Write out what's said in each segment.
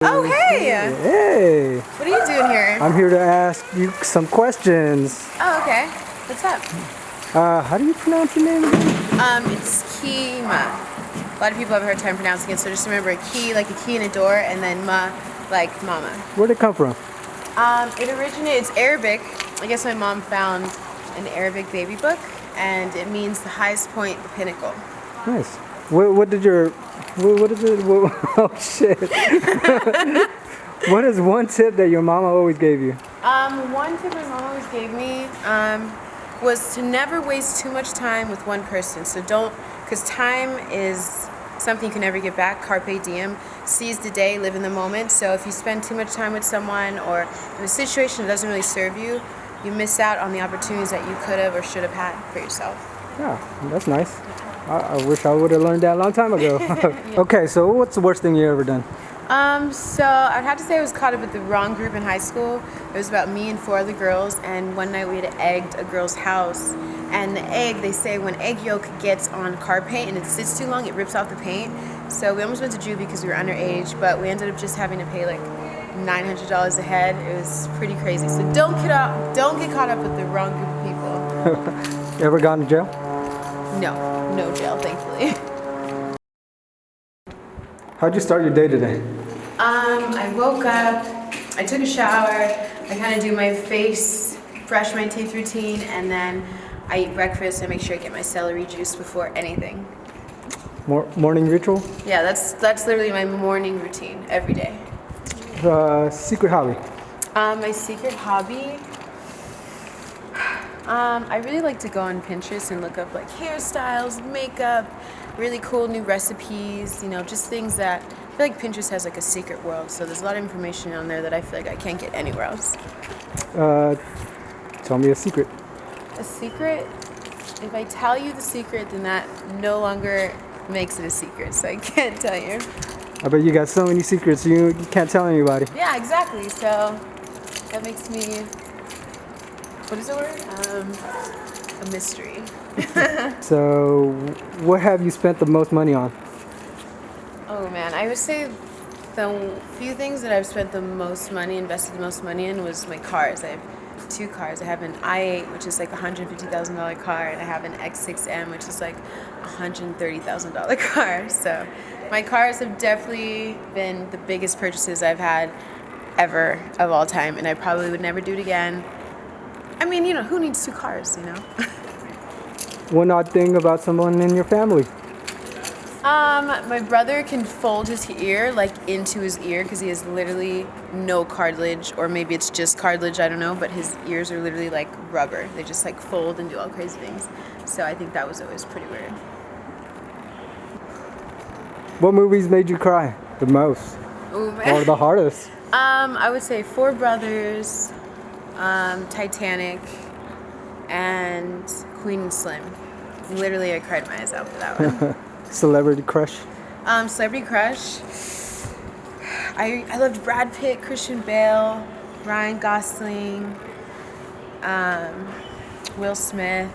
Oh, hey! Hey! What are you doing here? I'm here to ask you some questions. Oh, okay. What's up? How do you pronounce your name again? It's Qimmah. A lot of people have a hard time pronouncing it, so just remember a key, like a key in a door, and then ma, like mama. Where'd it come from? It's Arabic. I guess my mom found an Arabic baby book, and it means the highest point, the pinnacle. Nice. What is it? Oh shit. What is one tip that your mama always gave you? One tip my mom always gave me was to never waste too much time with one person. So because time is something you can never get back. Carpe diem, seize the day, live in the moment. So if you spend too much time with someone or in a situation that doesn't really serve you, you miss out on the opportunities that you could have or should have had for yourself. Yeah, that's nice. I wish I would have learned that a long time ago. Yeah. Okay, so what's the worst thing you ever done? So I'd have to say I was caught up with the wrong group in high school. It was about me and 4 other girls, and one night we had egged a girl's house. And the egg, they say when egg yolk gets on car paint and it sits too long, it rips off the paint. So we almost went to juvie because we were underage, but we ended up just having to pay like $900 a head. It was pretty crazy. So don't get caught up with the wrong group of people. You ever gone to jail? No jail, thankfully. How'd you start your day today? I woke up, I took a shower, I kind of do my face, brush my teeth routine, and then I eat breakfast. I make sure I get my celery juice before anything. Morning ritual? Yeah, that's literally my morning routine every day. Secret hobby? My secret hobby? I really like to go on Pinterest and look up like hairstyles, makeup, really cool new recipes, just things that I feel like Pinterest has like a secret world. So there's a lot of information on there that I feel like I can't get anywhere else. Tell me a secret. A secret? If I tell you the secret, then that no longer makes it a secret, so I can't tell you. I bet you got so many secrets you can't tell anybody. Yeah, exactly. So that makes me, what is the word? A mystery. So, what have you spent the most money on? Oh man, I would say the few things that I've spent the most money, invested the most money in was my cars. I have 2 cars. I have an i8, which is like a $150,000 car, and I have an X6M, which is like a $130,000 car. So my cars have definitely been the biggest purchases I've had ever of all time, and I probably would never do it again. I mean, who needs 2 cars, One odd thing about someone in your family? My brother can fold his ear like into his ear because he has literally no cartilage, or maybe it's just cartilage, I don't know, but his ears are literally like rubber. They just like fold and do all crazy things. So I think that was always pretty weird. What movies made you cry the most? Ooh, man. Or the hardest? I would say 4 Brothers, Titanic, and Queen and Slim. Literally, I cried my eyes out for that one. Celebrity crush? Celebrity crush. I loved Brad Pitt, Christian Bale, Ryan Gosling, Will Smith.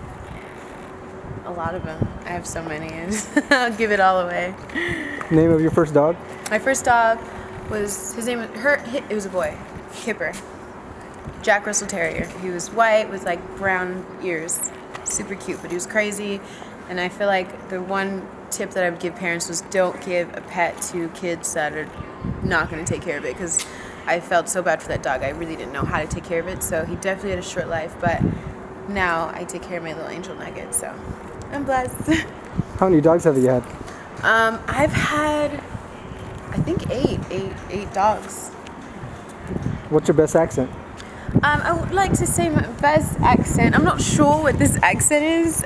A lot of them. I have so many. I'll give it all away. Name of your first dog? My first dog was, it was a boy, Kipper. Jack Russell Terrier. He was white with like brown ears. Super cute, but he was crazy. And I feel like the one tip that I would give parents was don't give a pet to kids that are not going to take care of it, because I felt so bad for that dog. I really didn't know how to take care of it, so he definitely had a short life, but now I take care of my little angel nugget, so I'm blessed. How many dogs have you had? I've had, I think eight dogs. What's your best accent? I would like to say my best accent. I'm not sure what this accent is.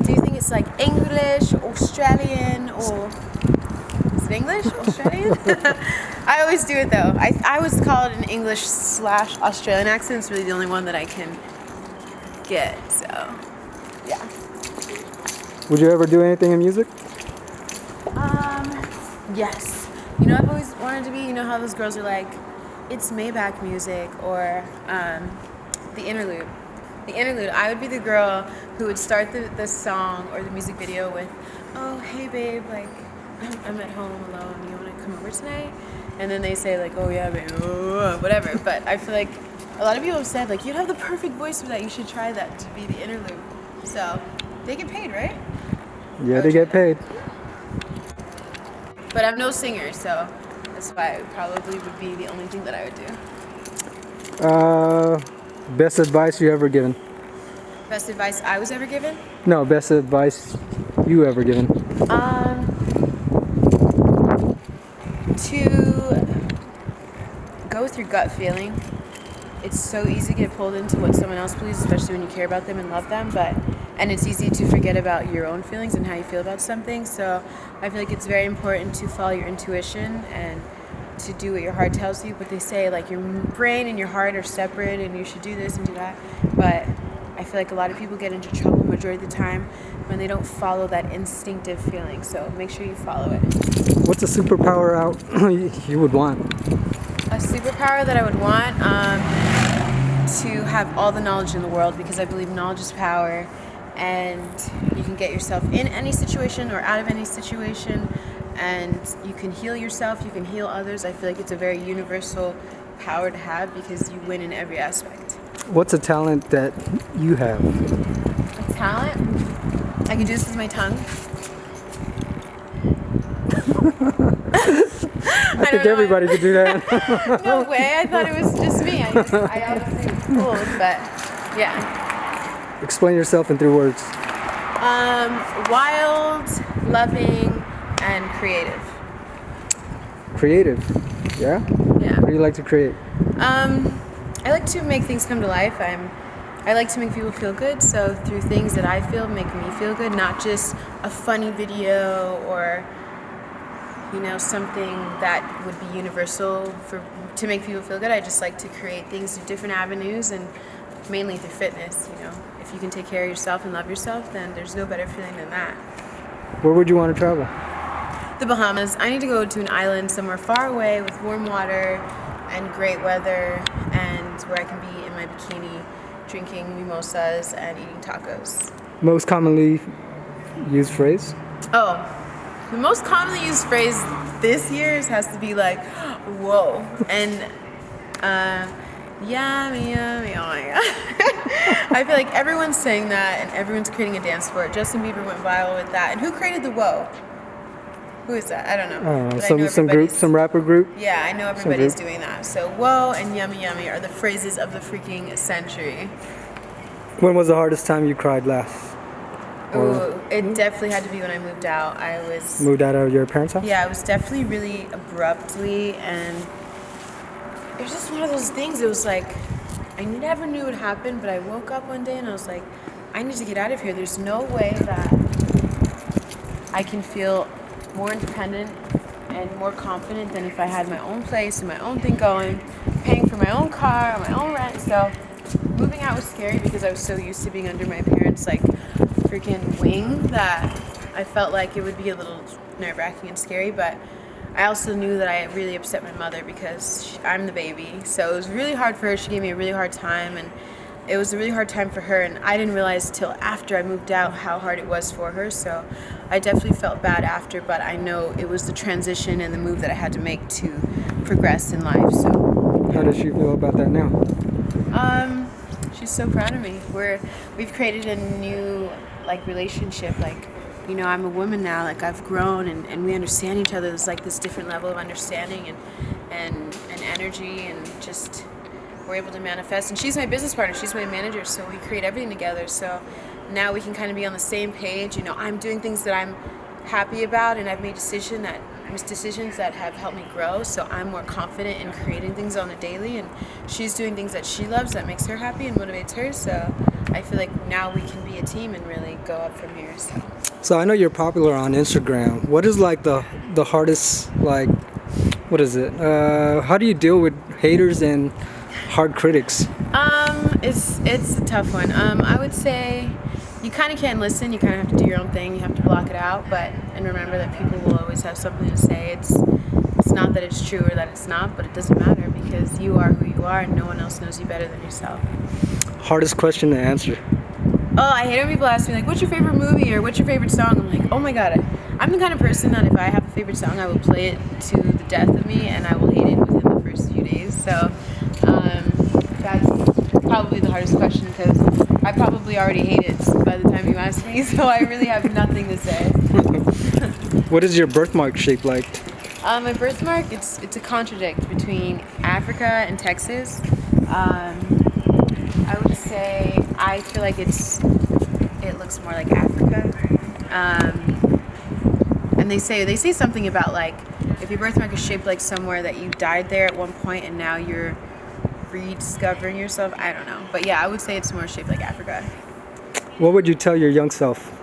Do you think it's like English, Australian, or is it English, Australian? I always do it though. I always call it an English/Australian accent. It's really the only one that I can get. So, yeah. Would you ever do anything in music? Yes. I've always wanted to be. How those girls are like, it's Maybach music, or the interlude. The interlude. I would be the girl who would start the song or the music video with, "Oh, hey babe, like I'm at home alone. You want to come over tonight?" and then they say like, oh yeah, man, whatever. But I feel like a lot of people have said like, you'd have the perfect voice for that. You should try that to be the interlude. So they get paid, right? Yeah, they get paid. But I'm no singer, so that's why it probably would be the only thing that I would do. Best advice you ever given? Best advice I was ever given? No, best advice you ever given. To go with your gut feeling. It's so easy to get pulled into what someone else believes, especially when you care about them and love them, and it's easy to forget about your own feelings and how you feel about something. So I feel like it's very important to follow your intuition and to do what your heart tells you. But they say like your brain and your heart are separate and you should do this and do that. But I feel like a lot of people get into trouble majority of the time when they don't follow that instinctive feeling. So make sure you follow it. What's a superpower you would want? A superpower that I would want, to have all the knowledge in the world, because I believe knowledge is power, and you can get yourself in any situation or out of any situation, and you can heal yourself, you can heal others. I feel like it's a very universal power to have because you win in every aspect. What's a talent that you have? A talent? I can do this with my tongue. I think everybody could do that. No way, I thought it was just me. I obviously was fooled, but yeah. Explain yourself in 3 words. Wild, loving, and creative. Creative, yeah? Yeah. What do you like to create? I like to make things come to life. I like to make people feel good, so through things that I feel make me feel good, not just a funny video or something that would be universal to make people feel good. I just like to create things through different avenues and mainly through fitness. If you can take care of yourself and love yourself, then there's no better feeling than that. Where would you want to travel? The Bahamas. I need to go to an island somewhere far away with warm water and great weather, and where I can be in my bikini drinking mimosas and eating tacos. Most commonly used phrase? Oh, the most commonly used phrase this year has to be like, whoa, and yummy, yummy, oh my god. I feel like everyone's saying that and everyone's creating a dance for it. Justin Bieber went viral with that. And who created the whoa? Who is that? I don't know. But Some rapper group? Yeah, I know everybody's doing that. So whoa and yummy, yummy are the phrases of the freaking century. When was the hardest time you cried last? Ooh, it definitely had to be when I moved out. Moved out of your parents' house? Yeah, it was definitely really abruptly, and it was just one of those things. It was like, I never knew it happened, but I woke up one day and I was like, I need to get out of here. There's no way that I can feel more independent and more confident than if I had my own place and my own thing going, paying for my own car, my own rent. So moving out was scary because I was so used to being under my parents' freaking wing that I felt like it would be a little nerve-wracking and scary. But I also knew that I really upset my mother because I'm the baby. So it was really hard for her. She gave me a really hard time, and it was a really hard time for her, and I didn't realize till after I moved out how hard it was for her. So I definitely felt bad after, but I know it was the transition and the move that I had to make to progress in life. So how does she feel about that now? She's so proud of me. We've created a new relationship. I'm a woman now. I've grown and we understand each other. There's this different level of understanding and energy, and just we're able to manifest. And she's my business partner. She's my manager. So we create everything together. So now we can kind of be on the same page. I'm doing things that I'm happy about, and I've made decisions that have helped me grow. So I'm more confident in creating things on a daily, and she's doing things that she loves that makes her happy and motivates her. So I feel like now we can be a team and really go up from here. So I know you're popular on Instagram. What is the hardest what is it? How do you deal with haters and hard critics? It's a tough one. I would say you kind of can't listen. You kind of have to do your own thing. You have to block it out. And remember that people will always have something to say. It's not that it's true or that it's not, but it doesn't matter because you are who you are, and no one else knows you better than yourself. Hardest question to answer? Oh, I hate when people ask me what's your favorite movie or what's your favorite song? I'm like, oh my god, I'm the kind of person that if I have a favorite song, I will play it to the death of me, and I will hate it within the first few days. So that's probably the hardest question because I probably already hate it by the time you ask me. So I really have nothing to say. What is your birthmark shaped like? My birthmark, it's a contradict between Africa and Texas. I would say I feel like it looks more like Africa. And they say something about like if your birthmark is shaped like somewhere that you died there at one point and now you're rediscovering yourself. I don't know, but yeah, I would say it's more shaped like Africa. What would you tell your young self?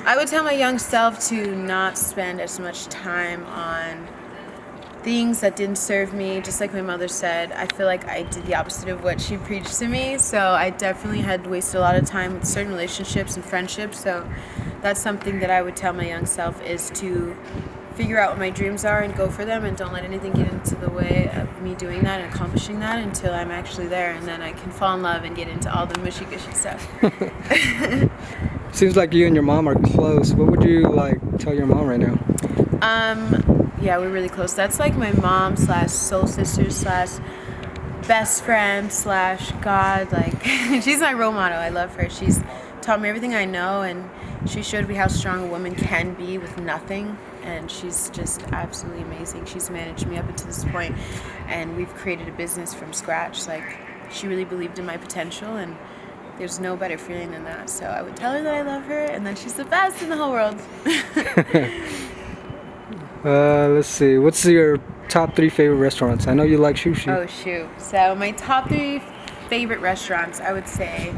I would tell my young self to not spend as much time on things that didn't serve me. Just like my mother said, I feel like I did the opposite of what she preached to me. So I definitely had wasted a lot of time with certain relationships and friendships. So that's something that I would tell my young self is to figure out what my dreams are and go for them, and don't let anything get into the way of me doing that and accomplishing that until I'm actually there, and then I can fall in love and get into all the mushy gushy stuff. Seems like you and your mom are close. What would you like tell your mom right now? Yeah, we're really close. That's like my mom / soul sister / best friend / God. Like she's my role model. I love her. She's taught me everything I know, and she showed me how strong a woman can be with nothing. And she's just absolutely amazing. She's managed me up until this point, and we've created a business from scratch. Like she really believed in my potential, and there's no better feeling than that. So I would tell her that I love her and that she's the best in the whole world. Let's see. What's your top 3 favorite restaurants? I know you like sushi. Oh shoot! So my top 3 favorite restaurants, I would say,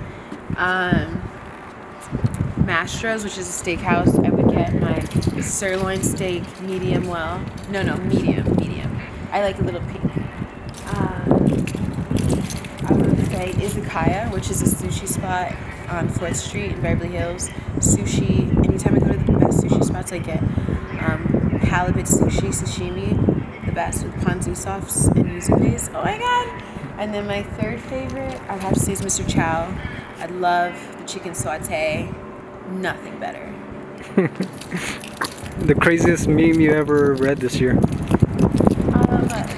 Mastro's, which is a steakhouse. I would get my sirloin steak medium well. No, medium. I like a little pink. I would say Izakaya, which is a sushi spot on 4th Street in Beverly Hills. Sushi, anytime I go to the best sushi spots, I get halibut sushi, sashimi, the best with ponzu sauce and yuzu paste. Oh my god! And then my 3rd favorite, I'd have to say is Mr. Chow. I love the chicken saute. Nothing better. The craziest meme you ever read this year?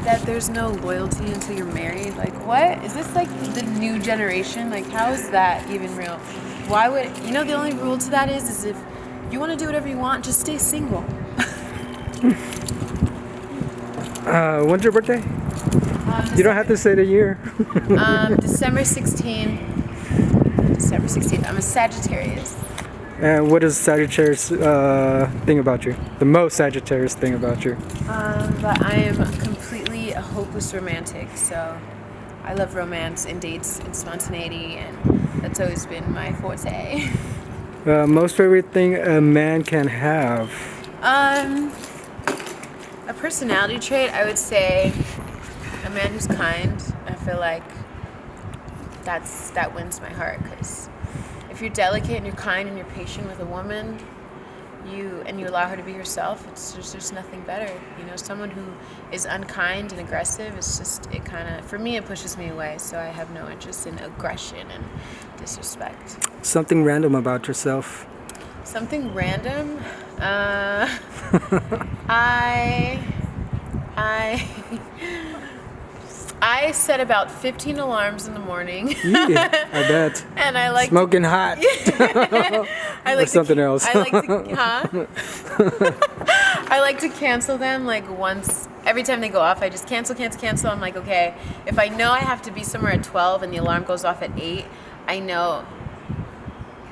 That there's no loyalty until you're married. Like, what? Is this like the new generation? Like, how is that even real? Why would, the only rule to that is if you want to do whatever you want, just stay single. When's your birthday? You don't have to say the year. December 16th. I'm a Sagittarius. And what is Sagittarius thing about you? The most Sagittarius thing about you? But I am completely a hopeless romantic. So I love romance and dates and spontaneity, and that's always been my forte. Most favorite thing a man can have? A personality trait, I would say a man who's kind. I feel like that wins my heart, because if you're delicate and you're kind and you're patient with a woman, you allow her to be herself, there's just nothing better. Someone who is unkind and aggressive, for me, it pushes me away. So I have no interest in aggression and disrespect. Something random about yourself? Something random? I set about 15 alarms in the morning. Yeah, I bet. And I like smoking hot. I like or something else. I like to cancel them like once. Every time they go off, I just cancel. I'm like, okay, if I know I have to be somewhere at 12 and the alarm goes off at 8, I know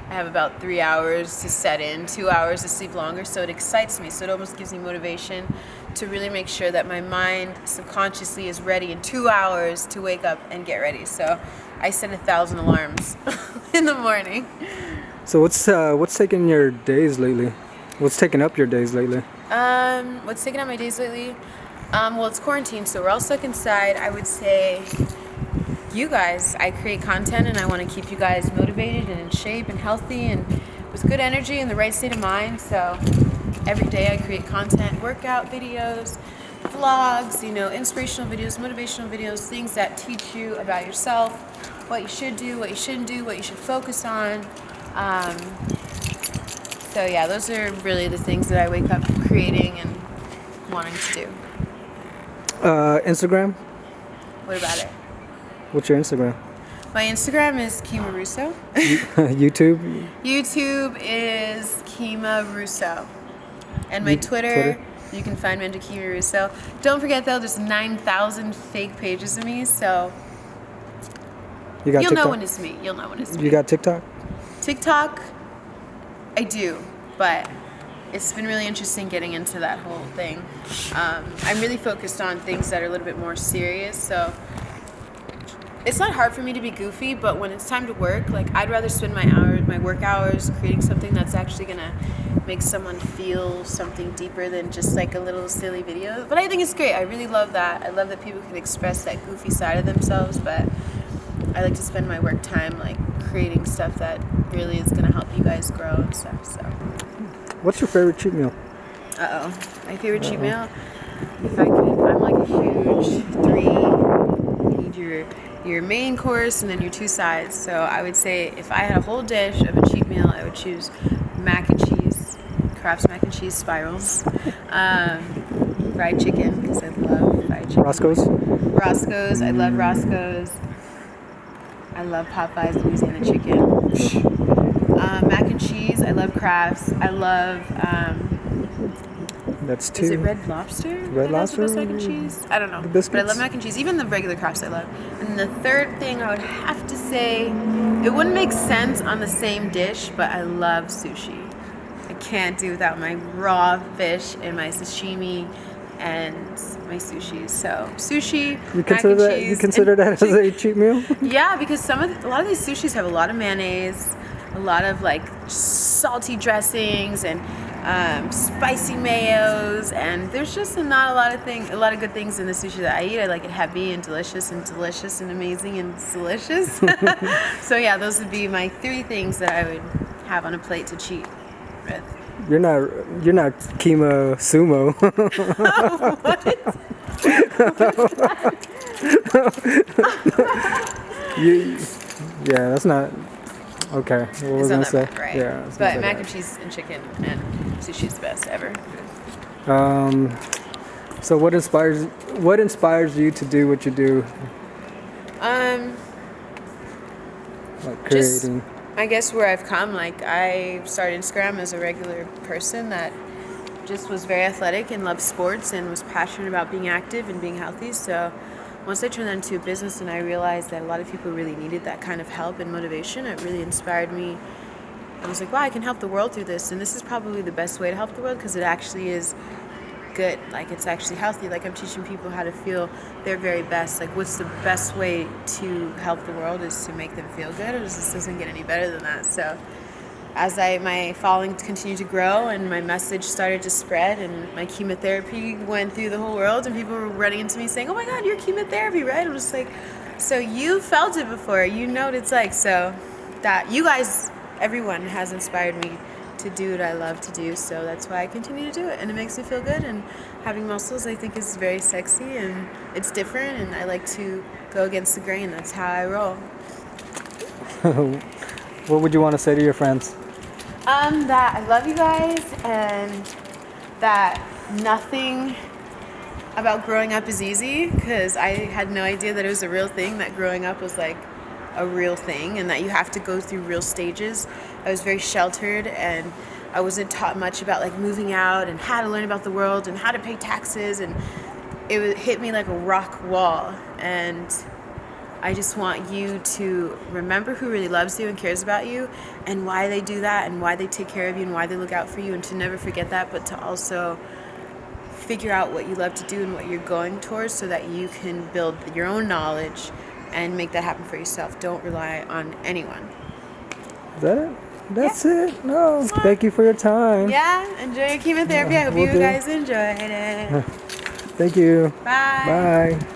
I have about 3 hours to set in, 2 hours to sleep longer, so it excites me. So it almost gives me motivation to really make sure that my mind subconsciously is ready in 2 hours to wake up and get ready. So I set 1,000 alarms in the morning. So what's taking your days lately? What's taking up your days lately? What's taking up my days lately? Well, it's quarantine, so we're all stuck inside. I would say you guys. I create content and I want to keep you guys motivated and in shape and healthy and with good energy and the right state of mind. So every day I create content, workout videos, vlogs, inspirational videos, motivational videos, things that teach you about yourself, what you should do, what you shouldn't do, what you should focus on. So yeah, those are really the things that I wake up creating and wanting to do. Instagram? What about it? What's your Instagram? My Instagram is Qimmah Russo. YouTube? YouTube is Qimmah Russo. And my Twitter, you can find me under Qimmah Russo. Don't forget though, there's 9,000 fake pages of me, so You got you'll TikTok? know when it's me. You'll know when it's me. You got TikTok? TikTok, I do, but it's been really interesting getting into that whole thing. I'm really focused on things that are a little bit more serious, so it's not hard for me to be goofy, but when it's time to work, like I'd rather spend my work hours creating something that's actually gonna make someone feel something deeper than just like a little silly video. But I think it's great. I really love that. I love that people can express that goofy side of themselves, but I like to spend my work time like creating stuff that really is gonna help you guys grow and stuff. So What's your favorite cheat meal? my favorite cheat meal, if I could, I'm like a huge three. You need your main course and then your two sides. So I would say if I had a whole dish of a cheat meal, I would choose mac and cheese, Kraft's mac and cheese spirals, fried chicken because I love fried chicken. Roscoe's, I love Roscoe's. I love Popeye's Louisiana chicken. Mac and cheese, I love Kraft's. I love, That's two. is it Red Lobster? Red That's the best Lobster? mac and cheese? I don't know. The But I biscuits? love mac and cheese. Even the regular Kraft's I love. And the third thing I would have to say, it wouldn't make sense on the same dish, but I love sushi. I can't do without my raw fish and my sashimi and my sushi. So sushi, You mac and cheese. You consider that as a cheat meal? Yeah, because a lot of these sushis have a lot of mayonnaise, a lot of like salty dressings and spicy mayos, and there's just not a lot of good things in the sushi that I eat. I like it heavy and delicious and amazing and delicious. So yeah, those would be my three things that I would have on a plate to cheat with. You're not Qimmah Sumo. Yeah, that's not okay. What was I gonna say? Right. Yeah, But mac and cheese and chicken and sushi is the best ever. So what inspires you to do what you do? Like creating. I guess where I've come, like I started Instagram as a regular person that just was very athletic and loved sports and was passionate about being active and being healthy. So once I turned that into a business and I realized that a lot of people really needed that kind of help and motivation, it really inspired me. I was like, wow, I can help the world through this, and this is probably the best way to help the world because it actually is good. Like it's actually healthy. Like I'm teaching people how to feel their very best. Like what's the best way to help the world is to make them feel good, or this doesn't get any better than that. So as my following continued to grow and my message started to spread and my chemotherapy went through the whole world and people were running into me saying, oh my God, you're chemotherapy, right? I'm just like, so you felt it before, you know what it's like. So that you guys, everyone has inspired me to do what I love to do, so that's why I continue to do it, and it makes me feel good. And having muscles, I think, is very sexy and it's different, and I like to go against the grain. That's how I roll. What would you want to say to your friends? That I love you guys, and that nothing about growing up is easy, because I had no idea that it was a real thing, that growing up was like a real thing and that you have to go through real stages. I was very sheltered and I wasn't taught much about like moving out and how to learn about the world and how to pay taxes, and it hit me like a rock wall. And I just want you to remember who really loves you and cares about you and why they do that and why they take care of you and why they look out for you, and to never forget that, but to also figure out what you love to do and what you're going towards so that you can build your own knowledge and make that happen for yourself. Don't rely on anyone. Is that it? That's it. No. Thank you for your time. Yeah, enjoy your chemotherapy. I hope Will you do. guys enjoyed it. Thank you. Bye. Bye.